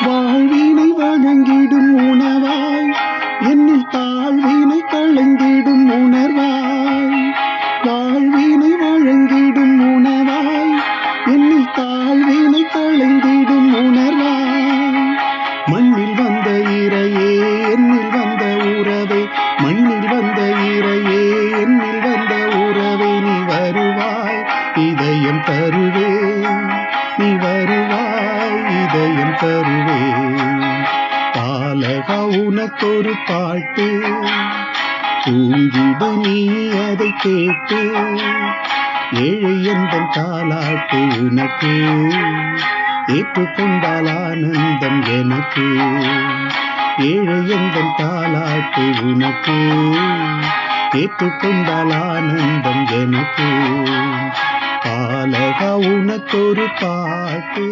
வாழ்வினை வழங்கிடும் உணவாய் என்னில் தாழ்வினை களைந்திடும் உணர்வாய். வாழ்வினை வழங்கிடும் உணவாய் என்னில் தாழ்வினை களைந்திடும் உணர்வாய். மண்ணில் வந்த இறையே என்னில் வந்த உறவே, மண்ணில் வந்த இறையே என்னில் வந்த உறவே, நீ வருவாய் இதயம் தருவே, நீ வருவாய் இதயம் தருவே. பாலகா உனக்கொரு பாட்டு, தூங்கிடு நீ அதை கேட்டு. ஏழை எந்தன் தாலாட்டு உனக்கு, ஏற்றுக்கொண்டால் ஆனந்தம் எனக்கு. ஏழை எந்தன் தாலாட்டு உனக்கு, ஏற்றுக்கொண்டால் ஆனந்தம் எனக்கு. பாலகா உனக்கொரு பாட்டு.